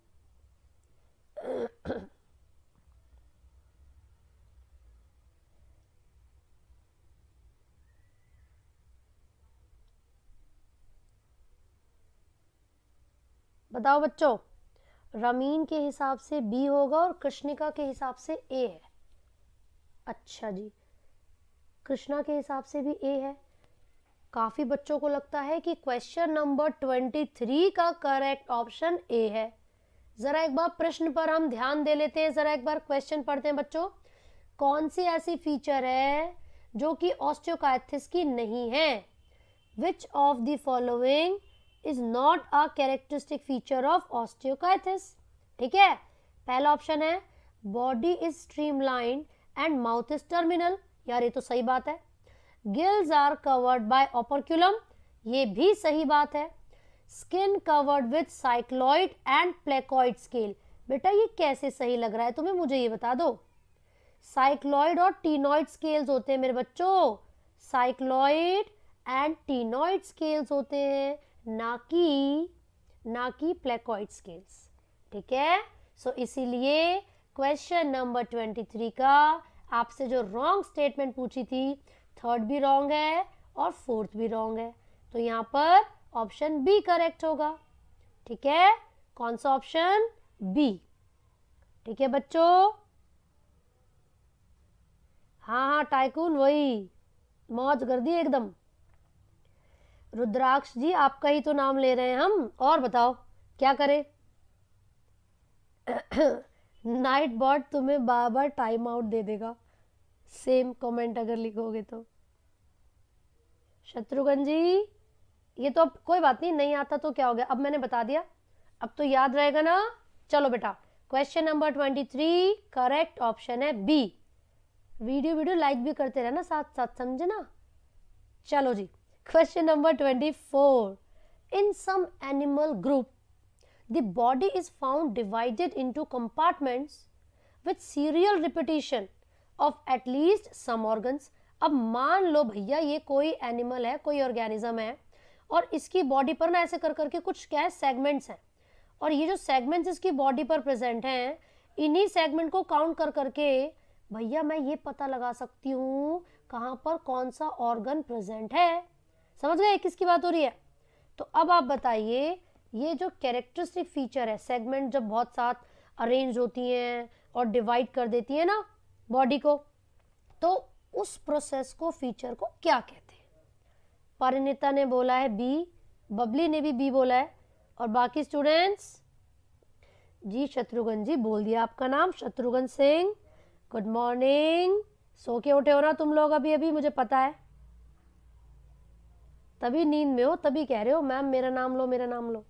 Speaker 1: बताओ बच्चों। रमीन के हिसाब से बी होगा और कृष्णिका के हिसाब से ए है। अच्छा जी, कृष्णा के हिसाब से भी ए है। काफी बच्चों को लगता है कि क्वेश्चन नंबर 23 का करेक्ट ऑप्शन ए है। जरा एक बार प्रश्न पर हम ध्यान दे लेते हैं, जरा एक बार क्वेश्चन पढ़ते हैं बच्चों। कौन सी ऐसी फीचर है जो कि ऑस्टियोकाइथिस की नहीं है? Which of the following is not a characteristic feature of Osteichthyes? ठीक है, पहला ऑप्शन है body is streamlined and mouth is terminal. यार ये तो सही बात है। Gills are covered by operculum, ये भी सही बात है। Skin covered with cycloid and placoid scale, बेटा ये कैसे सही लग रहा है तुम्हें, मुझे ये बता दो। साइक्लॉइड और टीनॉइड स्केल्स होते हैं मेरे बच्चों, साइक्लॉइड एंड टीनॉइड स्केल्स होते हैं, ना कि प्लेकॉइड स्केल्स। ठीक है, सो इसीलिए क्वेश्चन नंबर 23 का आपसे जो रॉन्ग स्टेटमेंट पूछी थी, थर्ड भी रॉन्ग है और फोर्थ भी रॉन्ग है, तो यहाँ पर ऑप्शन बी करेक्ट होगा। ठीक है, कौन सा ऑप्शन? बी। ठीक है बच्चों, हाँ टाइकून, वही मौज कर दी एकदम। रुद्राक्ष जी आपका ही तो नाम ले रहे हैं हम, और बताओ क्या करें। नाइट बॉट तुम्हें बार बार टाइम आउट दे देगा सेम कमेंट अगर लिखोगे तो। शत्रुघ्न जी ये तो अब कोई बात नहीं, नहीं आता तो क्या हो गया, अब मैंने बता दिया, अब तो याद रहेगा ना। चलो बेटा क्वेश्चन नंबर 23 करेक्ट ऑप्शन है बी। वीडियो लाइक भी करते रहना साथ साथ, समझे ना। चलो जी question number 24, in some animal group the body is found divided into compartments with serial repetition of at least some organs। अब मान लो भैया ये कोई एनिमल है, कोई ऑर्गेनिज्म है, और इसकी बॉडी पर ना ऐसे कर करके कुछ क्या है सेगमेंट्स हैं, और ये जो सेगमेंट्स इसकी बॉडी पर प्रेजेंट हैं, इन्हीं सेगमेंट को काउंट कर करके भैया मैं ये पता लगा सकती हूँ कहाँ पर कौन सा ऑर्गन प्रेजेंट है। समझ गए किसकी बात हो रही है। तो अब आप बताइए ये जो कैरेक्टरिस्टिक फीचर है, सेगमेंट जब बहुत साथ अरेंज होती हैं और डिवाइड कर देती है ना बॉडी को, तो उस प्रोसेस को फीचर को क्या कहते हैं। परिणीता ने बोला है बी, बबली ने भी बी बोला है, और बाकी स्टूडेंट्स जी शत्रुघ्न जी बोल दिया आपका नाम, शत्रुघ्न सिंह, गुड मॉर्निंग। सो के उठे हो ना तुम लोग अभी अभी, मुझे पता है, तभी नींद में हो, तभी कह रहे हो मैम मेरा नाम लो मेरा नाम लो।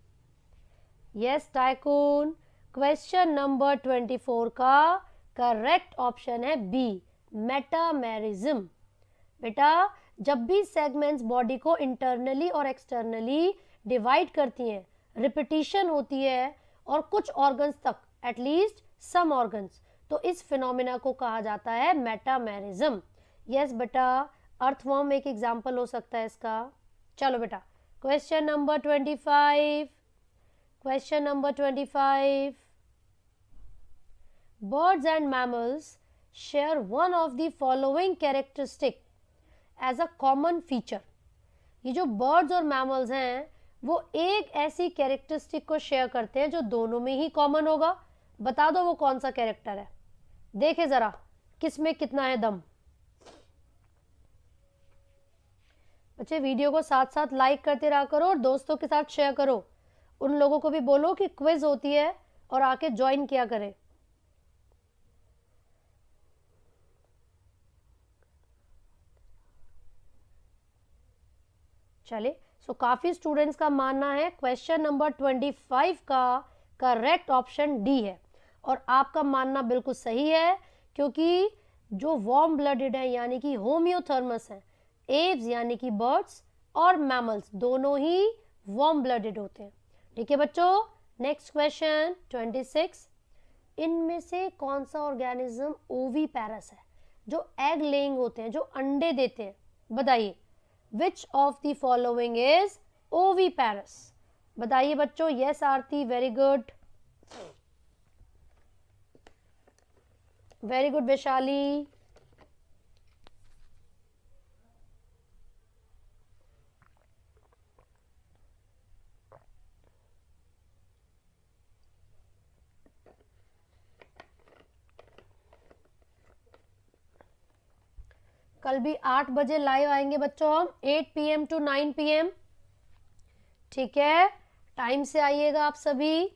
Speaker 1: यस टाइकून, क्वेश्चन नंबर 24 का करेक्ट ऑप्शन है बी, मेटामेरिज्म। बेटा जब भी सेगमेंट्स बॉडी को इंटरनली और एक्सटर्नली डिवाइड करती हैं, रिपीटिशन होती है और कुछ ऑर्गन्स तक, एटलीस्ट सम ऑर्गन्स, तो इस फिनोमिना को कहा जाता है मेटामेरिज्म। यस बेटा, अर्थवर्म एक एग्जाम्पल हो सकता है इसका। चलो बेटा question number 25, question number 25, birds and mammals share one of the following characteristic as a common feature। ये जो birds और mammals हैं वो एक ऐसी कैरेक्टरिस्टिक को शेयर करते हैं जो दोनों में ही कॉमन होगा। बता दो वो कौन सा कैरेक्टर है, देखे जरा किसमें कितना है दम। बच्चे वीडियो को साथ साथ लाइक करते रहा करो और दोस्तों के साथ शेयर करो, उन लोगों को भी बोलो कि क्विज होती है और आके ज्वाइन किया करें। चले सो काफी स्टूडेंट्स का मानना है क्वेश्चन नंबर 25 का करेक्ट ऑप्शन डी है, और आपका मानना बिल्कुल सही है, क्योंकि जो वार्म ब्लडेड है यानी कि होम्योथर्मस है, एव्स यानी कि बर्ड्स और मैमल्स दोनों ही वार्म ब्लडेड होते हैं। ठीक है बच्चों, नेक्स्ट क्वेश्चन 26, इनमें से कौन सा ऑर्गेनिज्म ओवीपैरस है, जो एग लेइंग होते हैं, जो अंडे देते हैं। बताइए which of the following is oviparous. बताइए बच्चों। Yes Aarti, very good, very good Vaishali. कल भी 8 बजे लाइव आएंगे बच्चों हम, 8 PM to 9 PM। ठीक है, टाइम से आइएगा आप सभी।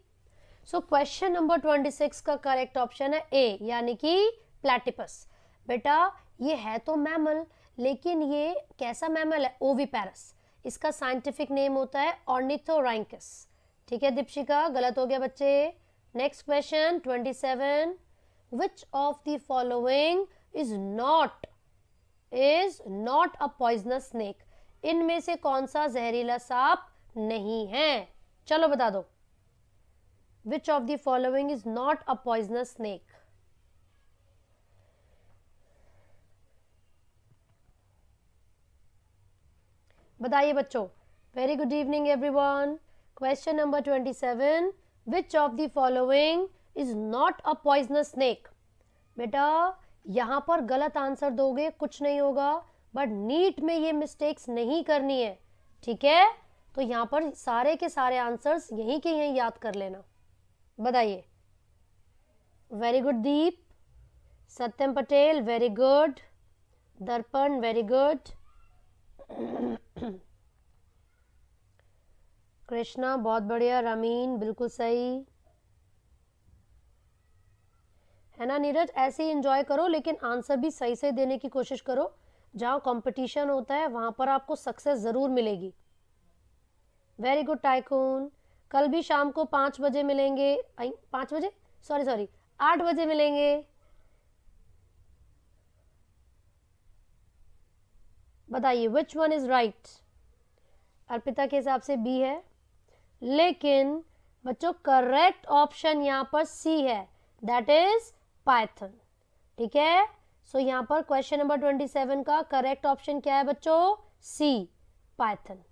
Speaker 1: सो क्वेश्चन नंबर 26 का करेक्ट ऑप्शन है ए, यानी कि प्लैटिपस। बेटा ये है तो मैमल, लेकिन ये कैसा मैमल है, ओवीपैरस। इसका साइंटिफिक नेम होता है ऑर्निथोराइंकस। ठीक है दीपशिका, गलत हो गया बच्चे। Next question 27, which of the following is not a poisonous snake. इनमें से कौन सा जहरीला सांप नहीं है, चलो बता दो। Which of the following is not a poisonous snake. बताइए बच्चों। Very good evening everyone. Question number 27, which of the following is not a poisonous snake. बेटा यहां पर गलत आंसर दोगे कुछ नहीं होगा, बट नीट में ये मिस्टेक्स नहीं करनी है। ठीक है, तो यहां पर सारे के सारे आंसर्स यहीं के यहीं याद कर लेना। बताइए। वेरी गुड दीप, सत्यम पटेल वेरी गुड, दर्पण वेरी गुड। कृष्णा बहुत बढ़िया, रमीन बिल्कुल सही है ना। नीरज ऐसे ही एंजॉय करो, लेकिन आंसर भी सही से देने की कोशिश करो। जहाँ कंपटीशन होता है वहाँ पर आपको सक्सेस ज़रूर मिलेगी। Very good tycoon. कल भी शाम को 5 बजे मिलेंगे। 5 बजे, सॉरी 8 बजे मिलेंगे। बताइए which one is right. Arpita के हिसाब से बी है, लेकिन बच्चों करेक्ट ऑप्शन यहाँ पर सी है, दैट इज पाइथन। ठीक है, सो यहाँ पर क्वेश्चन नंबर 27 का करेक्ट ऑप्शन क्या है बच्चों? सी, पाइथन।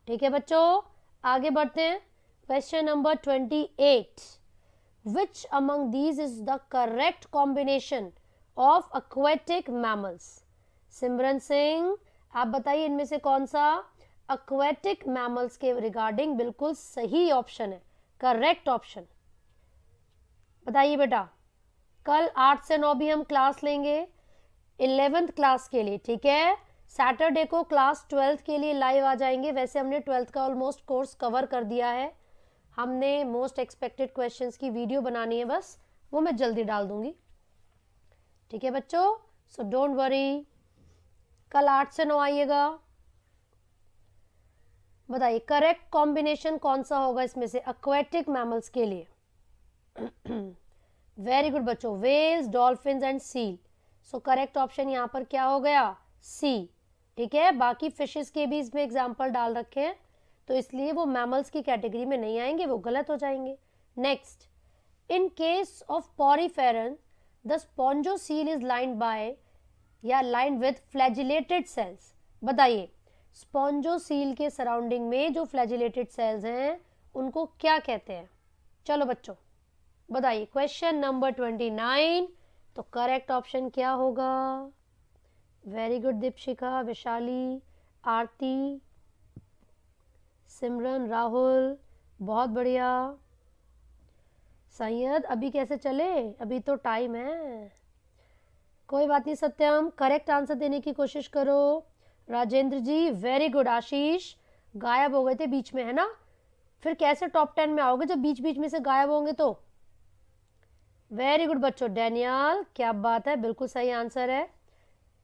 Speaker 1: ठीक है बच्चों, आगे बढ़ते हैं। Question number 28, which among these is the correct combination of aquatic mammals? सिमरन सिंह आप बताइए इनमें से कौन सा aquatic mammals के रिगार्डिंग बिल्कुल सही ऑप्शन है, करेक्ट ऑप्शन? बताइए बेटा। कल 8 से 9 भी हम क्लास लेंगे 11th क्लास के लिए। ठीक है, सैटरडे को क्लास 12th के लिए लाइव आ जाएंगे। वैसे हमने 12th का ऑलमोस्ट कोर्स कवर कर दिया है। हमने मोस्ट एक्सपेक्टेड क्वेश्चंस की वीडियो बनानी है, बस वो मैं जल्दी डाल दूंगी। ठीक है बच्चों, सो डोंट वरी, कल 8 से 9 आइएगा। बताइए करेक्ट कॉम्बिनेशन कौन सा होगा इसमें से aquatic मैमल्स के लिए? वेरी गुड बच्चों, whales, dolphins and seal. So correct option यहाँ पर क्या हो गया? सी। ठीक है, बाकी फिशेस के भी इसमें एग्जाम्पल डाल रखे हैं, तो इसलिए वो मैमल्स की कैटेगरी में नहीं आएंगे, वो गलत हो जाएंगे। Next, in case of poriferan the spongocoel is lined by या लाइंड विद फ्लैजिलेटेड सेल्स। बताइए स्पॉन्जोसील के सराउंडिंग में जो फ्लैजिलेटेड सेल्स हैं उनको क्या कहते हैं? चलो बच्चों बताइए। क्वेश्चन नंबर 29, तो करेक्ट ऑप्शन क्या होगा? वेरी गुड दीपशिका, विशाली, आरती, सिमरन, राहुल, बहुत बढ़िया। सैयद अभी कैसे चले, अभी तो टाइम है। कोई बात नहीं सत्यम, करेक्ट आंसर देने की कोशिश करो। राजेंद्र जी वेरी गुड। आशीष गायब हो गए थे बीच में, है ना? फिर कैसे टॉप 10 में आओगे जब बीच बीच में से गायब होंगे तो? वेरी गुड बच्चों। डैनियल क्या बात है, बिल्कुल सही आंसर है।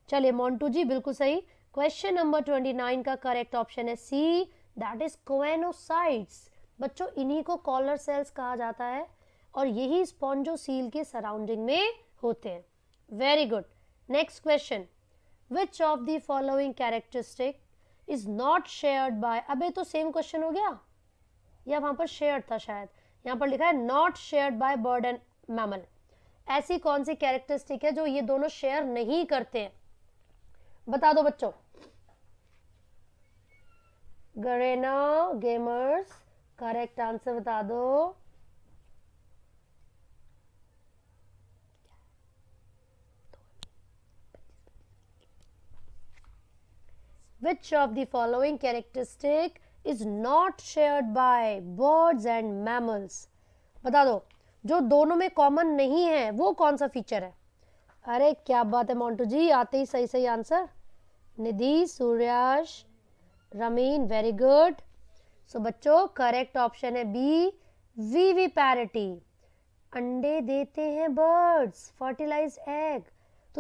Speaker 1: चलिए मोन्टू जी बिल्कुल सही। क्वेश्चन नंबर 29 का करेक्ट ऑप्शन है सी, दैट इज कोएनोसाइट्स। बच्चों इन्हीं को कॉलर सेल्स कहा जाता है और यही स्पॉन्जोसील के सराउंडिंग में होते हैं। Very good. Next question, which of the following characteristic is not shared by. अबे तो सेम क्वेश्चन हो गया, या वहां पर शेयर्ड था शायद, यहाँ पर लिखा है not shared by bird and mammal. ऐसी कौन सी कैरेक्टरिस्टिक है जो ये दोनों शेयर नहीं करते हैं? बता दो बच्चों। गरेना गेमर्स करेक्ट आंसर बता दो। Which of the following characteristic is not shared by birds and mammals? बता दो, जो दोनों में कॉमन नहीं है वो कौन सा फीचर है? अरे क्या बात है मोन्टू जी, आते ही सही सही आंसर। निधि, सूर्याश, रमीन वेरी गुड। सो बच्चों करेक्ट ऑप्शन है बी, विविपैरिटी। अंडे देते हैं बर्ड्स, फर्टिलाइज्ड एग।